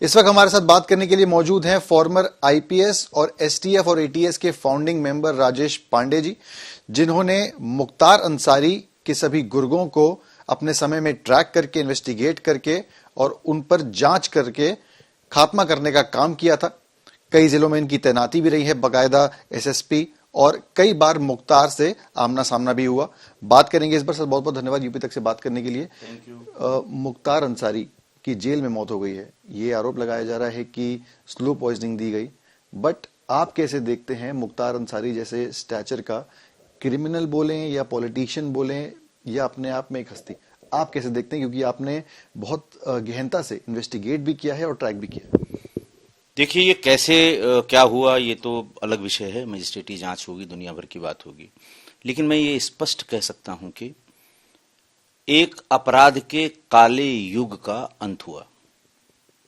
इस वक्त हमारे साथ बात करने के लिए मौजूद हैं फॉर्मर आईपीएस और एसटीएफ और एटीएस के फाउंडिंग मेंबर राजेश पांडे जी, जिन्होंने मुख्तार अंसारी के सभी गुर्गों को अपने समय में ट्रैक करके, इन्वेस्टिगेट करके और उन पर जांच करके खात्मा करने का काम किया था। कई जिलों में इनकी तैनाती भी रही है, बाकायदा एसएसपी, और कई बार मुख्तार से आमना सामना भी हुआ। बात करेंगे इस बार। सर बहुत बहुत धन्यवाद यूपी तक से बात करने के लिए। Thank you. मुख्तार अंसारी की जेल में मौत हो गई है, ये आरोप लगाया जा रहा है कि स्लो पॉइजनिंग दी गई, बट आप कैसे देखते हैं मुख्तार अंसारी जैसे स्टैचर का क्रिमिनल बोलें या पॉलिटिशियन बोलें या अपने आप में एक हस्ती, आप कैसे देखते हैं, क्योंकि आपने बहुत गहनता से इन्वेस्टिगेट भी किया है और ट्रैक भी किया है? देखिए, ये कैसे क्या हुआ ये तो अलग विषय है, मजिस्ट्रेटी जांच होगी, दुनिया भर की बात होगी। लेकिन मैं ये स्पष्ट कह सकता हूं कि एक अपराध के काले युग का अंत हुआ।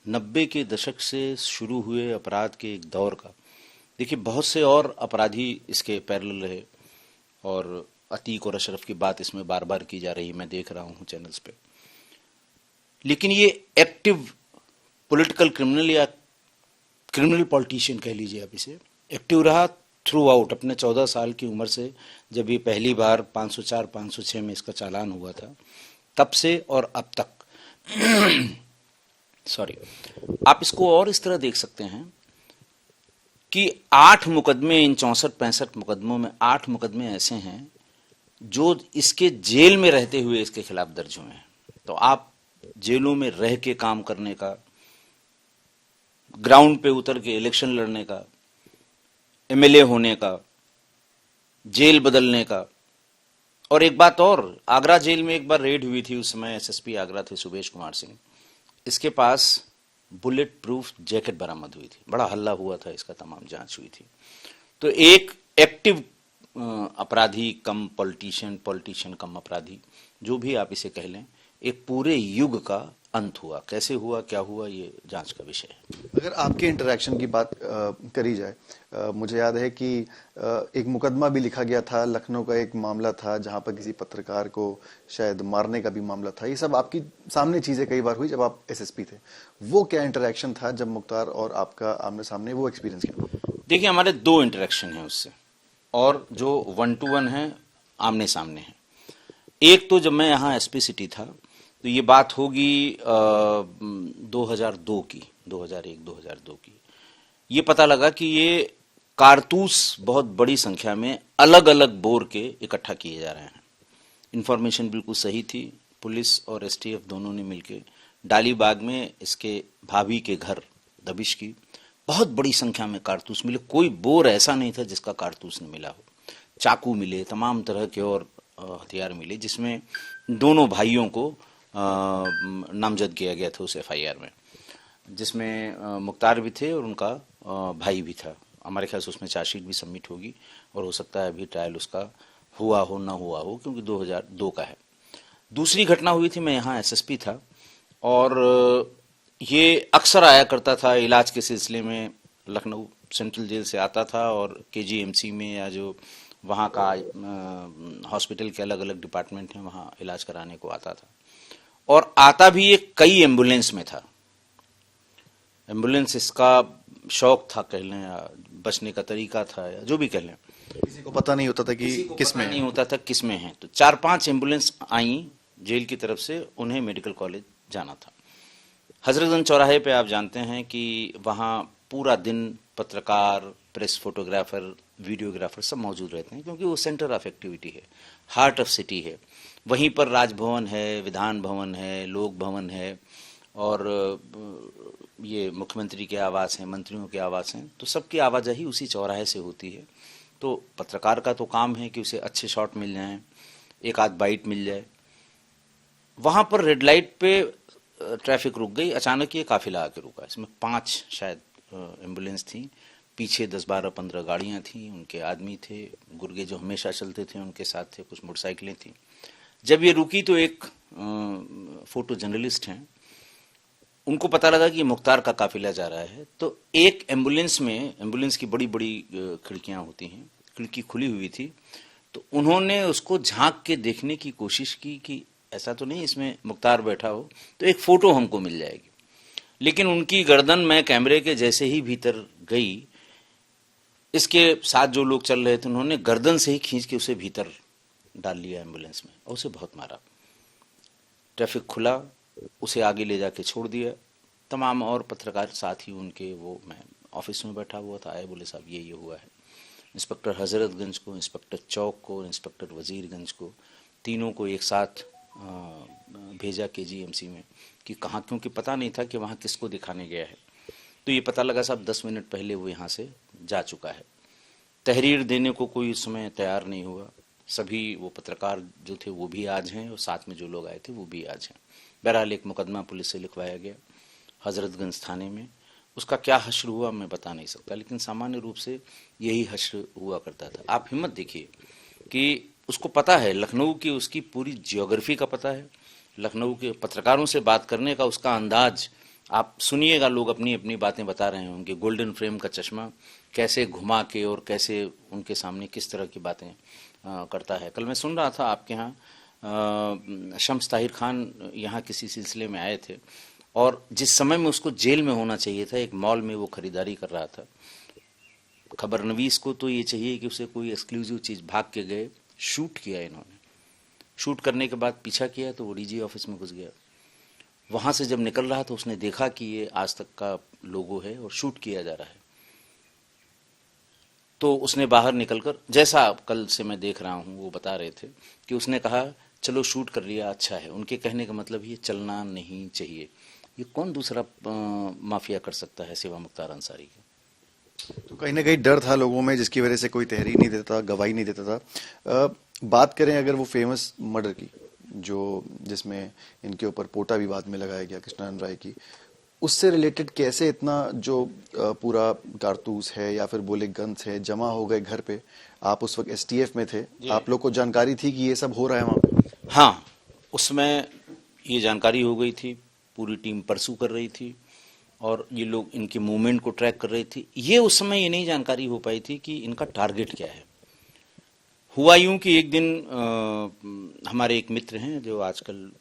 90 के दशक से शुरू हुए अपराध के एक दौर का, देखिए बहुत से और अपराधी इसके पैरेलल रहे और अतीक और अशरफ की बात इसमें बार बार की जा रही है, मैं देख रहा हूं चैनल्स पे। लेकिन ये एक्टिव पॉलिटिकल क्रिमिनल या क्रिमिनल पॉलिटिशियन कह लीजिए आप इसे, एक्टिव रहा थ्रू आउट अपने 14 साल की उम्र से, जब ये पहली बार 504 506 में इसका चालान हुआ था, तब से और अब तक सॉरी, आप इसको और इस तरह देख सकते हैं कि 8 मुकदमे, इन 64-65 मुकदमों में 8 मुकदमे ऐसे हैं जो इसके जेल में रहते हुए इसके खिलाफ दर्ज हुए हैं। तो आप जेलों में रह के काम करने का, ग्राउंड पे उतर के इलेक्शन लड़ने का, एमएलए होने का, जेल बदलने का। और एक बात और, आगरा जेल में एक बार रेड हुई थी, उस समय एसएसपी आगरा थे सुबेश कुमार सिंह, इसके पास बुलेट प्रूफ जैकेट बरामद हुई थी, बड़ा हल्ला हुआ था, इसका तमाम जांच हुई थी। तो एक एक्टिव अपराधी कम पॉलिटिशियन, पॉलिटिशियन कम अपराधी, जो भी आप इसे कह लें, एक पूरे युग का अंत हुआ। कैसे हुआ, क्या हुआ, ये जांच का विषय है। अगर आपके इंटरैक्शन की बात करी जाए, मुझे याद है कि एक मुकदमा भी लिखा गया था, लखनऊ का एक मामला था जहां पर किसी पत्रकार को शायद मारने का भी मामला था। ये सब आपकी सामने चीजें कई बार हुई जब आप एसएसपी थे। वो क्या इंटरैक्शन था जब मुख्तार और आपका आमने सामने, वो एक्सपीरियंस क्या? देखिए, हमारे 2 इंटरैक्शन है उससे, और जो 1-to-1 है, आमने सामने है। एक तो जब मैं यहाँ एसपी सिटी था, तो ये बात होगी 2002 की, 2001-2002 की। ये पता लगा कि ये कारतूस बहुत बड़ी संख्या में अलग अलग बोर के इकट्ठा किए जा रहे हैं। इंफॉर्मेशन बिल्कुल सही थी। पुलिस और एसटीएफ दोनों ने मिलकर डालीबाग में इसके भाभी के घर दबिश की। बहुत बड़ी संख्या में कारतूस मिले, कोई बोर ऐसा नहीं था जिसका कारतूस न मिला हो। चाकू मिले, तमाम तरह के और हथियार मिले, जिसमें दोनों भाइयों को नामजद किया गया था उस एफआईआर में, जिसमें मुख्तार भी थे और उनका भाई भी था। हमारे ख्याल से उसमें चार्जशीट भी सबमिट होगी और हो सकता है अभी ट्रायल उसका हुआ हो ना हुआ हो, क्योंकि 2002 का है। दूसरी घटना हुई थी, मैं यहाँ एसएसपी था और ये अक्सर आया करता था इलाज के सिलसिले में, लखनऊ सेंट्रल जेल से आता था और केजीएमसी में या जो वहाँ का हॉस्पिटल के अलग अलग डिपार्टमेंट हैं वहाँ इलाज कराने को आता था। और आता भी ये कई एम्बुलेंस में था। एम्बुलेंस इसका शौक था कह लें, या बचने का तरीका था, या जो भी कह लें। किसी को पता नहीं होता था कि किसमें नहीं होता था किसमें है। तो 4-5 एम्बुलेंस आई जेल की तरफ से, उन्हें मेडिकल कॉलेज जाना था। हजरतगंज चौराहे पे आप जानते हैं कि वहाँ पूरा दिन पत्रकार, प्रेस फोटोग्राफर, वीडियोग्राफर सब मौजूद रहते हैं, क्योंकि वो सेंटर ऑफ एक्टिविटी है, हार्ट ऑफ सिटी है। वहीं पर राजभवन है, विधान भवन है, लोक भवन है, और ये मुख्यमंत्री के आवास हैं, मंत्रियों के आवास हैं। तो सबकी आवाजाही उसी चौराहे से होती है। तो पत्रकार का तो काम है कि उसे अच्छे शॉट मिल जाएं, एक आध बाइट मिल जाए। वहाँ पर रेड लाइट पे ट्रैफिक रुक गई, अचानक ये काफिला आके रुका। इसमें 5 शायद एम्बुलेंस थी, पीछे 10, 12, 15 गाड़ियां थी, उनके आदमी थे, गुर्गे जो हमेशा चलते थे उनके साथ थे, कुछ मोटरसाइकिलें थी। जब ये रुकी तो एक फोटो जर्नलिस्ट हैं, उनको पता लगा कि मुख्तार का काफिला जा रहा है। तो एक एम्बुलेंस में, एम्बुलेंस की बड़ी बड़ी खिड़कियां होती हैं, खिड़की खुली हुई थी, तो उन्होंने उसको झांक के देखने की कोशिश की कि ऐसा तो नहीं इसमें मुख्तार बैठा हो, तो एक फोटो हमको मिल जाएगी। लेकिन उनकी गर्दन में कैमरे के जैसे ही भीतर गई, इसके साथ जो लोग चल रहे थे उन्होंने गर्दन से ही खींच के उसे भीतर डाल लिया एम्बुलेंस में और उसे बहुत मारा। ट्रैफिक खुला, उसे आगे ले जाके छोड़ दिया। तमाम और पत्रकार साथी उनके, वो मैं ऑफिस में बैठा हुआ था, आए, बोले साहब ये हुआ है। इंस्पेक्टर हजरतगंज को, इंस्पेक्टर चौक को, इंस्पेक्टर वजीरगंज को, तीनों को एक साथ भेजा KGMC में कि कहाँ, क्योंकि पता नहीं था कि वहाँ किसको दिखाने गया है। तो ये पता लगा साहब 10 मिनट पहले वो यहाँ से जा चुका है। तहरीर देने को कोई उस समय तैयार नहीं हुआ। सभी वो पत्रकार जो थे वो भी आज हैं और साथ में जो लोग आए थे वो भी आज हैं। बहरहाल एक मुकदमा पुलिस से लिखवाया गया हजरतगंज थाने में। उसका क्या हश्र हुआ मैं बता नहीं सकता, लेकिन सामान्य रूप से यही हश्र हुआ करता था। आप हिम्मत देखिए कि उसको पता है, लखनऊ की उसकी पूरी जियोग्राफी का पता है, लखनऊ के पत्रकारों से बात करने का उसका अंदाज। आप सुनिएगा, लोग अपनी अपनी बातें बता रहे होंगे। गोल्डन फ्रेम का चश्मा कैसे घुमा के और कैसे उनके सामने किस तरह की बातें करता है। कल मैं सुन रहा था आपके यहाँ शम्स ताहिर खान यहाँ किसी सिलसिले में आए थे और जिस समय में उसको जेल में होना चाहिए था, एक मॉल में वो खरीदारी कर रहा था। खबरनवीस को तो ये चाहिए कि उसे कोई एक्सक्लूसिव चीज़, भाग के गए, शूट किया इन्होंने। शूट करने के बाद पीछा किया तो वो DG ऑफिस में घुस गया। वहाँ से जब निकल रहा तो उसने देखा कि ये आज तक का लोगो है और शूट किया जा रहा है। तो उसने बाहर निकलकर, जैसा कल से मैं देख रहा हूँ, वो बता रहे थे कि उसने कहा चलो शूट कर लिया, अच्छा है। उनके कहने का मतलब ये चलना नहीं चाहिए। ये कौन दूसरा माफिया कर सकता है सिवा मुख्तार अंसारी के? तो कहीं ना कहीं डर था लोगों में, जिसकी वजह से कोई तहरीर नहीं देता, गवाही नहीं देता था। बात करें अगर वो फेमस मर्डर की, जो जिसमें इनके ऊपर पोटा विवाद में लगाया गया कृष्णानंद राय की, उससे रिलेटेड कैसे इतना जो पूरा कारतूस है या फिर बोले गन्स है जमा हो गए घर पे? आप उस वक्त STF में थे, आप लोग को जानकारी थी कि ये सब हो रहा है वहां पे? हाँ, उसमें ये जानकारी हो गई थी, पूरी टीम परसू कर रही थी और ये लोग इनके मूवमेंट को ट्रैक कर रही थी। ये उस समय ये नहीं जानकारी हो पाई थी कि इनका टारगेट क्या है। हुआ यूं कि एक दिन हमारे एक मित्र हैं जो आजकल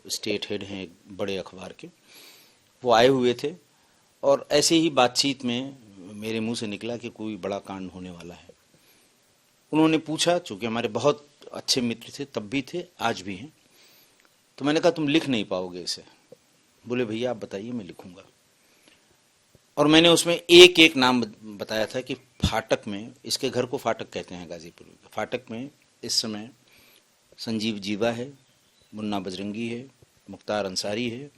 स्टेट हेड हैं एक बड़े अखबार के, वो आए हुए थे और ऐसे ही बातचीत में मेरे मुंह से निकला कि कोई बड़ा कांड होने वाला है। उन्होंने पूछा, चूंकि हमारे बहुत अच्छे मित्र थे, तब भी थे, आज भी हैं, तो मैंने कहा तुम लिख नहीं पाओगे इसे। बोले भैया आप बताइए, मैं लिखूंगा। और मैंने उसमें एक एक नाम बताया था कि फाटक में, इसके घर को फाटक कहते हैं गाजीपुर में, फाटक में इस समय संजीव जीवा है, मुन्ना बजरंगी है, मुख्तार अंसारी है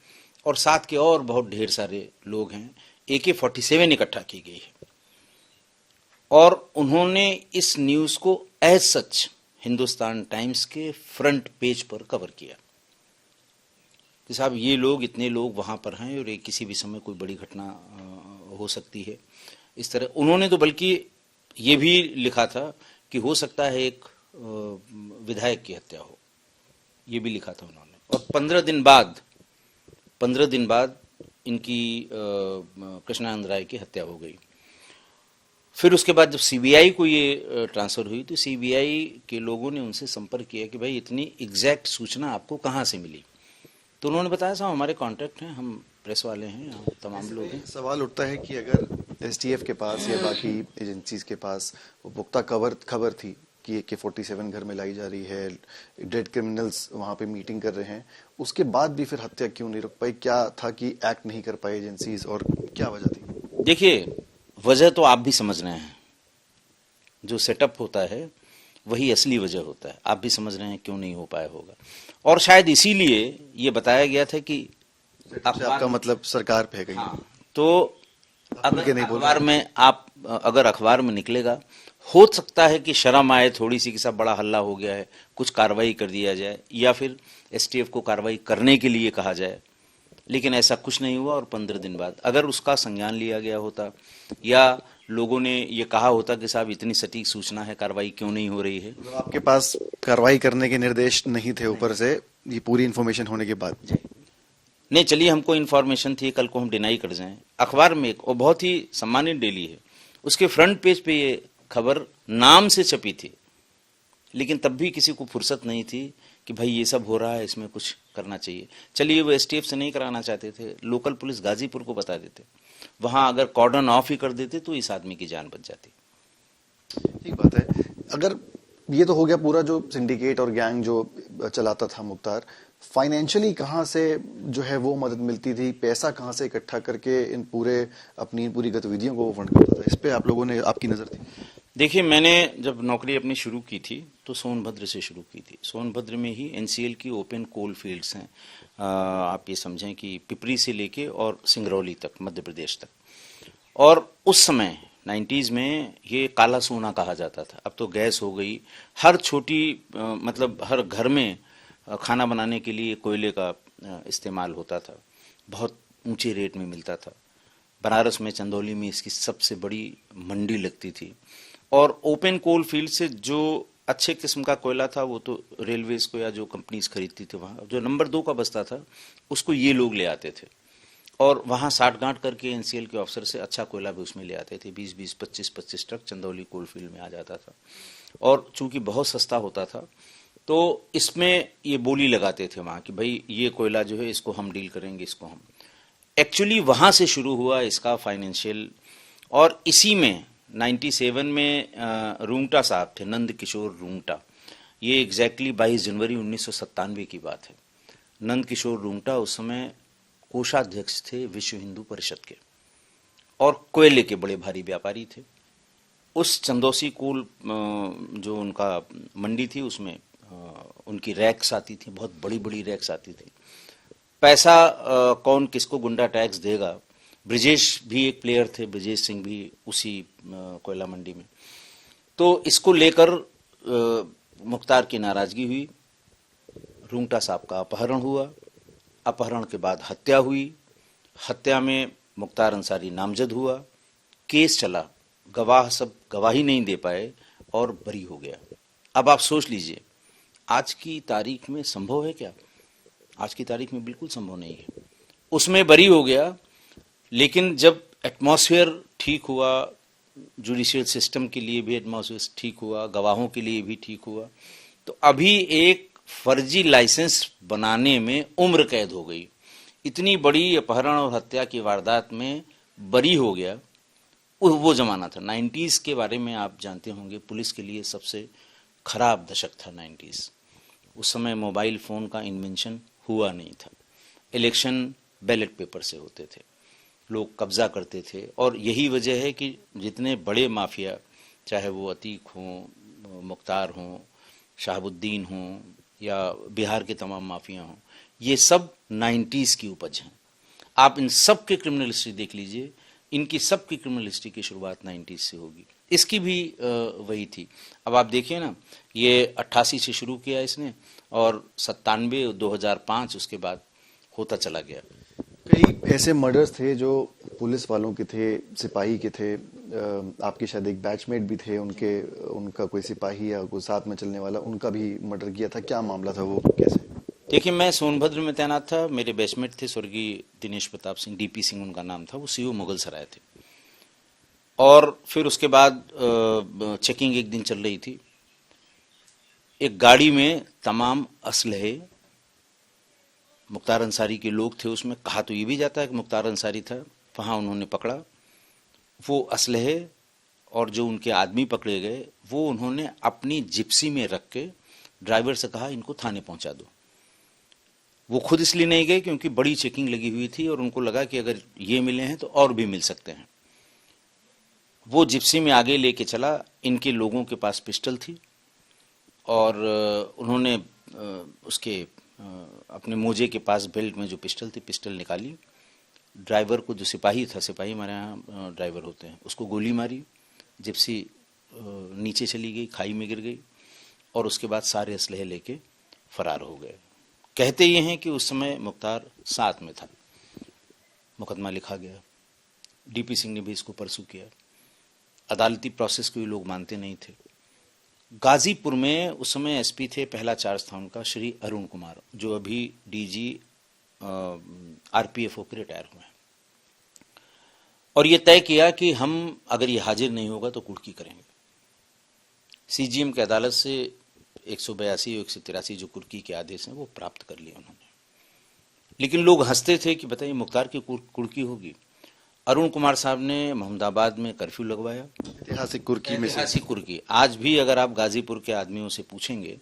और साथ के और बहुत ढेर सारे लोग हैं। AK-47 इकट्ठा की गई है और उन्होंने इस न्यूज को एज सच हिंदुस्तान टाइम्स के फ्रंट पेज पर कवर किया कि साहब ये लोग, इतने लोग वहां पर हैं और एक किसी भी समय कोई बड़ी घटना हो सकती है। इस तरह उन्होंने तो बल्कि ये भी लिखा था कि हो सकता है एक विधायक की हत्या हो, ये भी लिखा था उन्होंने। और 15 दिन बाद इनकी कृष्णानंद राय की हत्या हो गई। फिर उसके बाद जब CBI को ये ट्रांसफर हुई तो CBI के लोगों ने उनसे संपर्क किया कि भाई इतनी एग्जैक्ट सूचना आपको कहाँ से मिली? तो उन्होंने बताया साहब हमारे कॉन्टैक्ट हैं, हम प्रेस वाले हैं, हम तमाम लोग हैं। सवाल उठता है कि अगर STF के पास या बाकी एजेंसीज के पास वो पुख्ता खबर थी कि AK-47 घर में लाई जा रही है, डेड क्रिमिनल्स वहां पे मीटिंग कर रहे हैं, उसके बाद भी फिर हत्या क्यों नहीं रुक पाई? क्या था कि एक्ट नहीं कर पाई एजेंसीज और क्या वजह थी? देखिए, वजह तो आप भी समझ रहे हैं, जो सेटअप होता है वही असली वजह होता है। आप भी समझ रहे हैं क्यों नहीं हो पाया होगा। और शायद इसीलिए ये बताया गया था कि आपका मतलब सरकार पे है कहीं? हाँ, तो अगर अखबार में निकलेगा, हो सकता है कि शर्म आए थोड़ी सी कि सब बड़ा हल्ला हो गया है, कुछ कार्रवाई कर दिया जाए या फिर STF को कार्रवाई करने के लिए कहा जाए, लेकिन ऐसा कुछ नहीं हुआ। और 15 दिन बाद अगर उसका संज्ञान लिया गया होता या लोगों ने ये कहा होता कि साहब इतनी सटीक सूचना है, कार्रवाई क्यों नहीं हो रही है, तो आपके पास कार्रवाई करने के निर्देश नहीं थे ऊपर से, ये पूरी इन्फॉर्मेशन होने के बाद? नहीं, चलिए हमको इन्फॉर्मेशन थी, कल को हम डिनाई कर जाएं। अखबार में एक और बहुत ही सम्मानित डेली है, उसके फ्रंट पेज पे ये खबर नाम से छपी थी, लेकिन तब भी किसी को फुर्सत नहीं थी कि भाई ये सब हो रहा है, इसमें कुछ करना चाहिए। चलिए वो एसटीएफ से नहीं कराना चाहते थे, लोकल पुलिस गाजीपुर को बता देते, वहां अगर कॉर्डन ऑफ ही कर देते तो इस आदमी की जान बच जाती। ठीक बात है। अगर ये तो हो गया पूरा जो सिंडिकेट और गैंग जो चलाता था मुख्तार, फाइनेंशियली कहाँ से जो है वो मदद मिलती थी, पैसा कहाँ से इकट्ठा करके इन पूरी गतिविधियों को वो फंड करता था, इस पे आप लोगों ने आपकी नजर थी? देखिए, मैंने जब नौकरी अपनी शुरू की थी तो सोनभद्र से शुरू की थी। सोनभद्र में ही एनसीएल की ओपन कोल फील्ड्स हैं। आप ये समझें कि पिपरी से लेके और सिंगरौली तक, मध्य प्रदेश तक। और उस समय 90s में ये काला सोना कहा जाता था। अब तो गैस हो गई, हर छोटी मतलब हर घर में खाना बनाने के लिए कोयले का इस्तेमाल होता था, बहुत ऊंचे रेट में मिलता था। बनारस में चंदौली में इसकी सबसे बड़ी मंडी लगती थी। और ओपन कोल फील्ड से जो अच्छे किस्म का कोयला था वो तो रेलवेज को या जो कंपनीज खरीदती थी, वहाँ जो नंबर 2 का बस्ता था उसको ये लोग ले आते थे और वहाँ साठगांठ करके एनसीएल के ऑफिसर से अच्छा कोयला भी उसमें ले आते थे। 20-20, 25-25 ट्रक चंदौली कोल फील्ड में आ जाता था। और चूंकि बहुत सस्ता होता था तो इसमें ये बोली लगाते थे वहाँ कि भाई ये कोयला जो है इसको हम डील करेंगे, इसको हम। एक्चुअली वहाँ से शुरू हुआ इसका फाइनेंशियल। और इसी में 97 में रूंगटा साहब थे, नंद किशोर रूंगटा। ये एग्जैक्टली 22 जनवरी 1997 की बात है। नंद किशोर रूंगटा उस समय कोषाध्यक्ष थे विश्व हिंदू परिषद के और कोयले के बड़े भारी व्यापारी थे। उस चंदौसी कोल जो उनका मंडी थी उसमें उनकी रैक्स आती थी, बहुत बड़ी बड़ी रैक्स आती थी। पैसा कौन किसको गुंडा टैक्स देगा, ब्रिजेश भी एक प्लेयर थे, ब्रिजेश सिंह भी उसी कोयला मंडी में। तो इसको लेकर मुख्तार की नाराजगी हुई, रूंगटा साहब का अपहरण हुआ, अपहरण के बाद हत्या हुई, हत्या में मुख्तार अंसारी नामजद हुआ, केस चला, गवाह सब गवाही नहीं दे पाए और बरी हो गया। अब आप सोच लीजिए आज की तारीख में संभव है क्या? आज की तारीख में बिल्कुल संभव नहीं है। उसमें बरी हो गया, लेकिन जब एटमॉस्फेयर ठीक हुआ, जुडिशियल सिस्टम के लिए भी एटमॉस्फेयर ठीक हुआ, गवाहों के लिए भी ठीक हुआ, तो अभी एक फर्जी लाइसेंस बनाने में उम्र कैद हो गई। इतनी बड़ी अपहरण और हत्या की वारदात में बरी हो गया। वो जमाना था 90s के बारे में आप जानते होंगे, पुलिस के लिए सबसे खराब दशक था 90s। उस समय मोबाइल फोन का इन्वेंशन हुआ नहीं था, इलेक्शन बैलेट पेपर से होते थे, लोग कब्जा करते थे। और यही वजह है कि जितने बड़े माफिया, चाहे वो अतीक हों, मुख्तार हों, शहाबुद्दीन हों या बिहार के तमाम माफिया हों, ये सब 90s की उपज हैं। आप इन सब के क्रिमिनल हिस्ट्री देख लीजिए, इनकी सब की क्रिमिनल हिस्ट्री की शुरुआत 90s से होगी। इसकी भी वही थी। अब आप देखिए ना, ये 88 से शुरू किया इसने और 97, 2005 उसके बाद होता चला गया। कई ऐसे मर्डर्स थे जो पुलिस वालों के थे, सिपाही के थे, आपके शायद एक बैचमेट भी थे, उनका कोई सिपाही या कोई साथ में चलने वाला, उनका भी मर्डर किया था। क्या मामला था वो, कैसे? देखिए, मैं सोनभद्र में तैनात था, मेरे बैचमेट थे स्वर्गीय दिनेश प्रताप सिंह, डीपी सिंह उनका नाम था, वो सीओ मुगल सराय थे। और फिर उसके बाद चेकिंग एक दिन चल रही थी, एक गाड़ी में तमाम असलहे, मुख्तार अंसारी के लोग थे उसमें, कहा तो ये भी जाता है कि मुख्तार अंसारी था, वहां उन्होंने पकड़ा वो असलहे और जो उनके आदमी पकड़े गए वो उन्होंने अपनी जिप्सी में रख के ड्राइवर से कहा इनको थाने पहुंचा दो। वो खुद इसलिए नहीं गए क्योंकि बड़ी चेकिंग लगी हुई थी और उनको लगा कि अगर ये मिले हैं तो और भी मिल सकते हैं। वो जिप्सी में आगे लेके चला, इनके लोगों के पास पिस्टल थी और उन्होंने उसके अपने मोजे के पास बेल्ट में जो पिस्टल थी, पिस्टल निकाली, ड्राइवर को, जो सिपाही था, सिपाही हमारे यहाँ ड्राइवर होते हैं, उसको गोली मारी, जिप्सी नीचे चली गई, खाई में गिर गई और उसके बाद सारे असलहे लेके फरार हो गए। कहते ये हैं कि उस समय मुख्तार साथ में था। मुकदमा लिखा गया, डीपी सिंह ने भी इसको परसू किया, अदालती प्रोसेस को ये लोग मानते नहीं थे। गाजीपुर में उस समय एसपी थे, पहला चार्ज था उनका श्री अरुण कुमार, जो अभी डीजी आरपीएफ होकर रिटायर हुए हैं। और ये तय किया कि हम अगर ये हाजिर नहीं होगा तो कुर्की करेंगे। सीजीएम की अदालत से 182 और 183 जो कुर्की के आदेश हैं वो प्राप्त कर लिए उन्होंने। लेकिन लोग हंसते थे कि बताइए मुख्तार की कुर्की होगी। अरुण कुमार साहब ने मोहम्मदाबाद में कर्फ्यू लगवाया, ऐतिहासिक कुर्की में से। ऐतिहासिक कुर्की। आज भी अगर आप गाजीपुर के आदमियों से पूछेंगे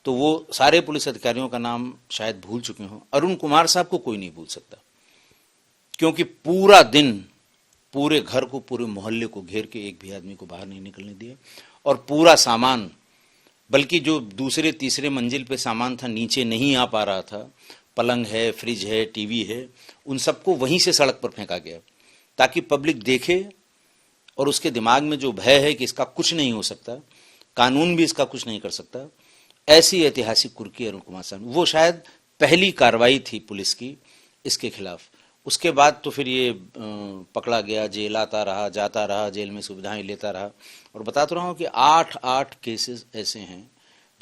तो वो सारे पुलिस अधिकारियों का नाम शायद भूल चुके हों, अरुण कुमार साहब को कोई नहीं भूल सकता, क्योंकि पूरा दिन पूरे घर को, पूरे मोहल्ले को घेर के एक भी आदमी को बाहर नहीं निकलने दिया, और पूरा सामान, बल्कि जो दूसरे तीसरे मंजिल पे सामान था नीचे नहीं आ पा रहा था, पलंग है, फ्रिज है, टीवी है, उन सबको वहीं से सड़क पर फेंका गया ताकि पब्लिक देखे और उसके दिमाग में जो भय है कि इसका कुछ नहीं हो सकता, कानून भी इसका कुछ नहीं कर सकता, ऐसी ऐतिहासिक कुर्की अरुण कुमार साहब, वो शायद पहली कार्रवाई थी पुलिस की इसके खिलाफ। उसके बाद तो फिर ये पकड़ा गया, जेल आता रहा, जाता रहा, जेल में सुविधाएं लेता रहा, और बता तो रहा हूँ कि 8 केसेस ऐसे हैं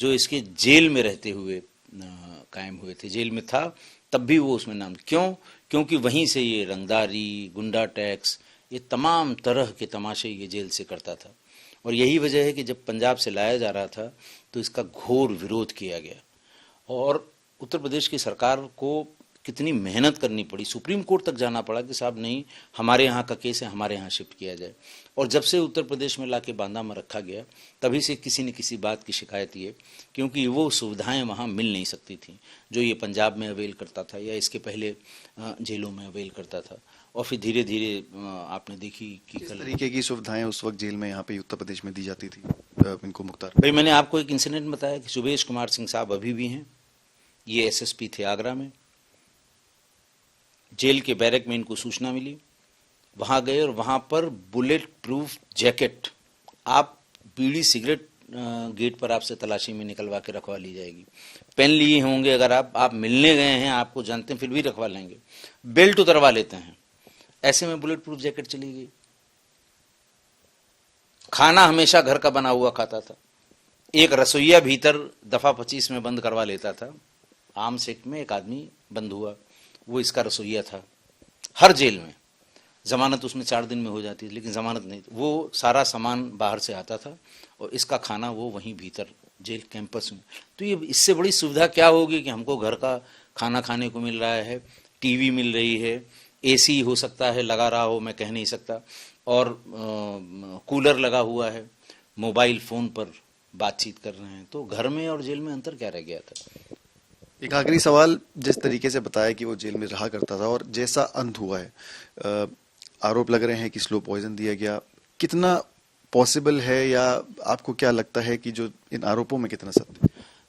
जो इसके जेल में रहते हुए कायम हुए थे। जेल में था तब भी वो उसमें नाम, क्यों? क्योंकि वहीं से ये रंगदारी, गुंडा टैक्स, ये तमाम तरह के तमाशे ये जेल से करता था। और यही वजह है कि जब पंजाब से लाया जा रहा था तो इसका घोर विरोध किया गया, और उत्तर प्रदेश की सरकार को कितनी मेहनत करनी पड़ी, सुप्रीम कोर्ट तक जाना पड़ा कि साहब नहीं, हमारे यहाँ का केस है, हमारे यहाँ शिफ्ट किया जाए। और जब से उत्तर प्रदेश में लाके बांदा में रखा गया, तभी से किसी न किसी बात की शिकायत ये, क्योंकि वो सुविधाएं वहाँ मिल नहीं सकती थी जो ये पंजाब में अवेल करता था या इसके पहले जेलों में अवेल करता था। और फिर धीरे धीरे आपने देखी कि किस तरीके की सुविधाएं उस वक्त जेल में यहाँ पे उत्तर प्रदेश में दी जाती थी इनको मुख्तार भाई? मैंने आपको एक इंसिडेंट बताया कि सुबेश कुमार सिंह साहब अभी भी हैं, ये एसएसपी थे आगरा में। जेल के बैरक में इनको सूचना मिली, वहां गए और वहां पर बुलेट प्रूफ जैकेट, आप बीड़ी सिगरेट गेट पर आपसे तलाशी में निकलवा के रखवा ली जाएगी। पेन लिए होंगे, अगर आप मिलने गए हैं, आपको जानते हैं, फिर भी रखवा लेंगे। बेल्ट उतरवा लेते हैं। ऐसे में बुलेट प्रूफ जैकेट चली गई। खाना हमेशा घर का बना हुआ खाता था। एक रसोईया भीतर दफा 25 में बंद करवा लेता था। आम सेक्ट में एक आदमी बंद हुआ, वो इसका रसोईया था। हर जेल में जमानत उसमें 4 दिन में हो जाती थी, लेकिन जमानत नहीं, वो सारा सामान बाहर से आता था और इसका खाना वो वहीं भीतर जेल कैंपस में। तो ये इससे बड़ी सुविधा क्या होगी कि हमको घर का खाना खाने को मिल रहा है, टीवी मिल रही है, एसी हो सकता है लगा रहा हो, मैं कह नहीं सकता, और कूलर लगा हुआ है, मोबाइल फोन पर बातचीत कर रहे हैं। तो घर में और जेल में अंतर क्या रह गया था? एक आखिरी सवाल, जिस तरीके से बताया कि वो जेल में रहा करता था और जैसा अंत हुआ है, आरोप लग रहे हैं कि स्लो पॉइजन दिया गया, कितना पॉसिबल है या आपको क्या लगता है कि जो इन आरोपों में कितना सत्य?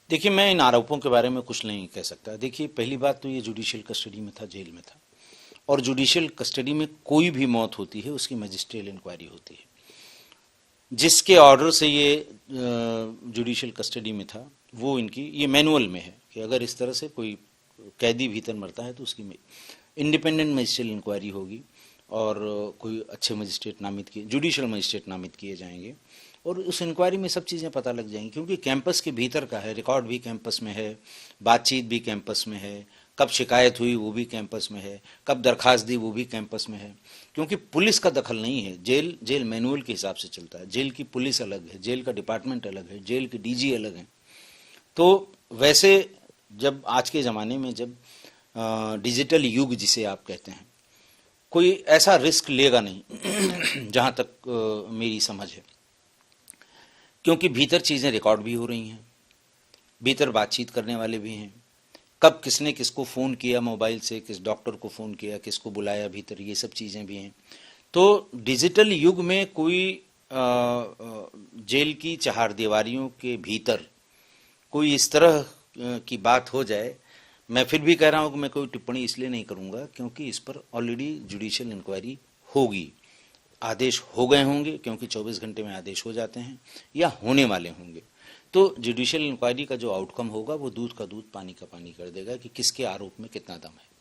देखिए, मैं इन आरोपों के बारे में कुछ नहीं कह सकता। देखिए, पहली बात तो ये जुडिशियल कस्टडी में था, जेल में था, और जुडिशियल कस्टडी में कोई भी मौत होती है उसकी मजिस्ट्रियल इंक्वायरी होती है। जिसके ऑर्डर से ये जुडिशियल कस्टडी में था, वो इनकी ये मैनुअल में है कि अगर इस तरह से कोई कैदी भीतर मरता है तो उसकी इंडिपेंडेंट मजिस्ट्रियल इंक्वायरी होगी और कोई अच्छे मजिस्ट्रेट नामित किए, जुडिशियल मजिस्ट्रेट नामित किए जाएंगे और उस इंक्वायरी में सब चीज़ें पता लग जाएंगी, क्योंकि कैंपस के भीतर का है, रिकॉर्ड भी कैंपस में है, बातचीत भी कैंपस में है, कब शिकायत हुई वो भी कैंपस में है, कब दरखास्त दी वो भी कैंपस में है। क्योंकि पुलिस का दखल नहीं है, जेल मैनुअल के हिसाब से चलता है। जेल की पुलिस अलग है, जेल का डिपार्टमेंट अलग है, जेल की डीजी अलग है। तो वैसे जब आज के ज़माने में जब डिजिटल युग जिसे आप कहते हैं, कोई ऐसा रिस्क लेगा नहीं जहाँ तक मेरी समझ है, क्योंकि भीतर चीज़ें रिकॉर्ड भी हो रही हैं, भीतर बातचीत करने वाले भी हैं, कब किसने किसको फ़ोन किया मोबाइल से, किस डॉक्टर को फ़ोन किया, किसको बुलाया भीतर, ये सब चीज़ें भी हैं। तो डिजिटल युग में कोई जेल की चहारदीवारियों के भीतर कोई इस तरह की बात हो जाए, मैं फिर भी कह रहा हूँ कि मैं कोई टिप्पणी इसलिए नहीं करूँगा क्योंकि इस पर ऑलरेडी जुडिशियल इंक्वायरी होगी, आदेश हो गए होंगे, क्योंकि 24 घंटे में आदेश हो जाते हैं या होने वाले होंगे। तो जुडिशियल इंक्वायरी का जो आउटकम होगा वो दूध का दूध पानी का पानी कर देगा कि किसके आरोप में कितना दम है।